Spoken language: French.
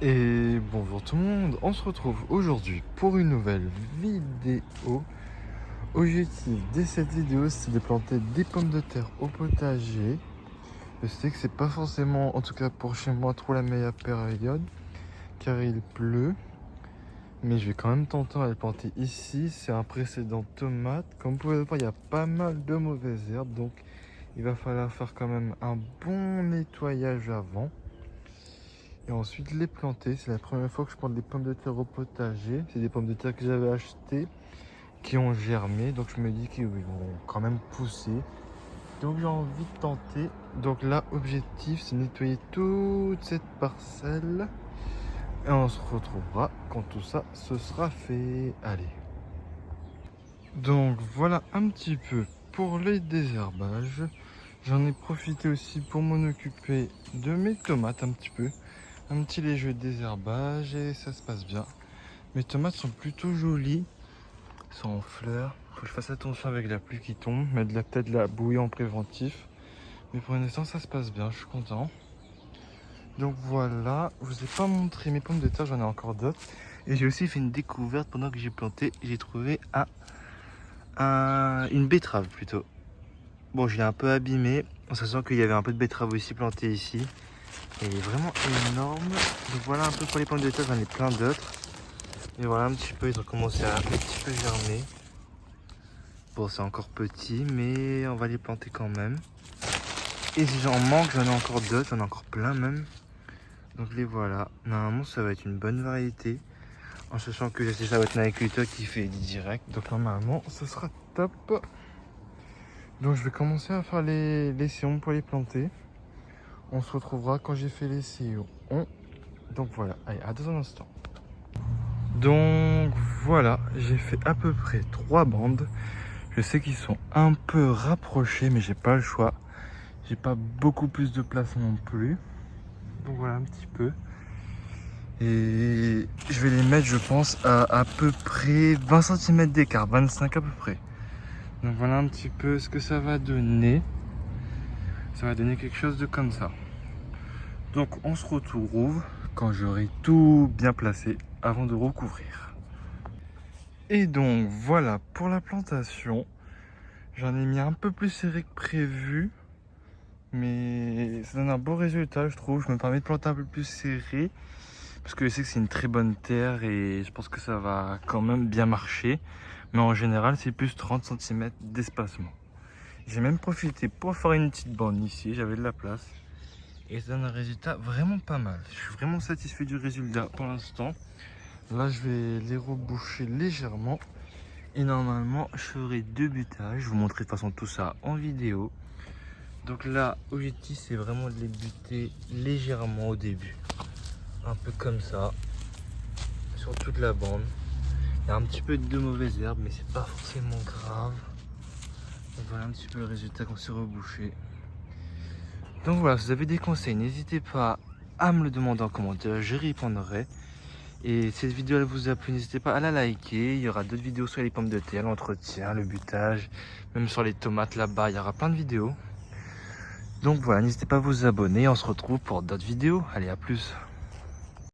Et bonjour tout le monde, on se retrouve aujourd'hui pour une nouvelle vidéo. Objectif de cette vidéo, c'est de planter des pommes de terre au potager. Je sais que c'est pas forcément, en tout cas pour chez moi, trop la meilleure période car il pleut. Mais je vais quand même tenter à les planter ici. C'est un précédent tomate. Comme vous pouvez le voir, il y a pas mal de mauvaises herbes, donc il va falloir faire quand même un bon nettoyage avant. Et ensuite les planter. C'est la première fois que je plante des pommes de terre au potager. C'est des pommes de terre que j'avais achetées, qui ont germé. Donc je me dis qu'ils vont quand même pousser. Donc j'ai envie de tenter. Donc là, objectif, c'est nettoyer toute cette parcelle. Et on se retrouvera quand tout ça se sera fait. Allez. Donc voilà un petit peu pour les désherbages. J'en ai profité aussi pour m'en occuper de mes tomates un petit peu. Un petit léger désherbage et ça se passe bien. Mes tomates sont plutôt jolies. Elles sont en fleurs. Faut que je fasse attention avec la pluie qui tombe. Mettre peut-être de la bouillie en préventif. Mais pour l'instant ça se passe bien, je suis content. Donc voilà, je vous ai pas montré mes pommes de terre, j'en ai encore d'autres. Et j'ai aussi fait une découverte pendant que j'ai planté. J'ai trouvé une betterave plutôt. Bon, je l'ai un peu abîmé, en sachant qu'il y avait un peu de betterave aussi plantée ici. Elle est vraiment énorme. Donc voilà un peu pour les pommes de terre, j'en ai plein d'autres. Et voilà un petit peu, ils ont commencé à un petit peu germer. Bon, c'est encore petit, mais on va les planter quand même. Et si j'en manque, j'en ai encore d'autres, j'en ai encore plein même. Donc les voilà. Normalement, ça va être une bonne variété. En sachant que je sais que ça va être un agriculteur qui fait du direct. Donc normalement, ce sera top. Donc je vais commencer à faire les sillons pour les planter. On se retrouvera quand j'ai fait les sillons. Donc voilà, allez, à dans un instant. Donc voilà, j'ai fait à peu près 3 bandes. Je sais qu'ils sont un peu rapprochés, mais j'ai pas le choix. J'ai pas beaucoup plus de place non plus. Donc voilà un petit peu. Et je vais les mettre, je pense, à peu près 20 cm d'écart, 25 à peu près. Donc voilà un petit peu ce que ça va donner. Ça va donner quelque chose de comme ça. Donc on se retrouve quand j'aurai tout bien placé avant de recouvrir. Et donc voilà pour la plantation. J'en ai mis un peu plus serré que prévu. Mais ça donne un beau résultat, je trouve. Je me permets de planter un peu plus serré. Parce que je sais que c'est une très bonne terre et je pense que ça va quand même bien marcher. Mais en général, c'est plus 30 cm d'espacement. J'ai même profité pour faire une petite bande ici. J'avais de la place. Et ça donne un résultat vraiment pas mal. Je suis vraiment satisfait du résultat pour l'instant. Là, je vais les reboucher légèrement. Et normalement, je ferai 2 butages. Je vous montrerai de toute façon tout ça en vidéo. Donc là, l'objectif, c'est vraiment de les buter légèrement au début. Un peu comme ça. Sur toute la bande. Il y a un petit peu de mauvaises herbes, mais c'est pas forcément grave. Donc voilà un petit peu le résultat qu'on s'est rebouché. Donc voilà, si vous avez des conseils, n'hésitez pas à me le demander en commentaire, je répondrai. Et si cette vidéo elle vous a plu, n'hésitez pas à la liker. Il y aura d'autres vidéos sur les pommes de terre, l'entretien, le butage, même sur les tomates là-bas, il y aura plein de vidéos. Donc voilà, n'hésitez pas à vous abonner, on se retrouve pour d'autres vidéos. Allez, à plus.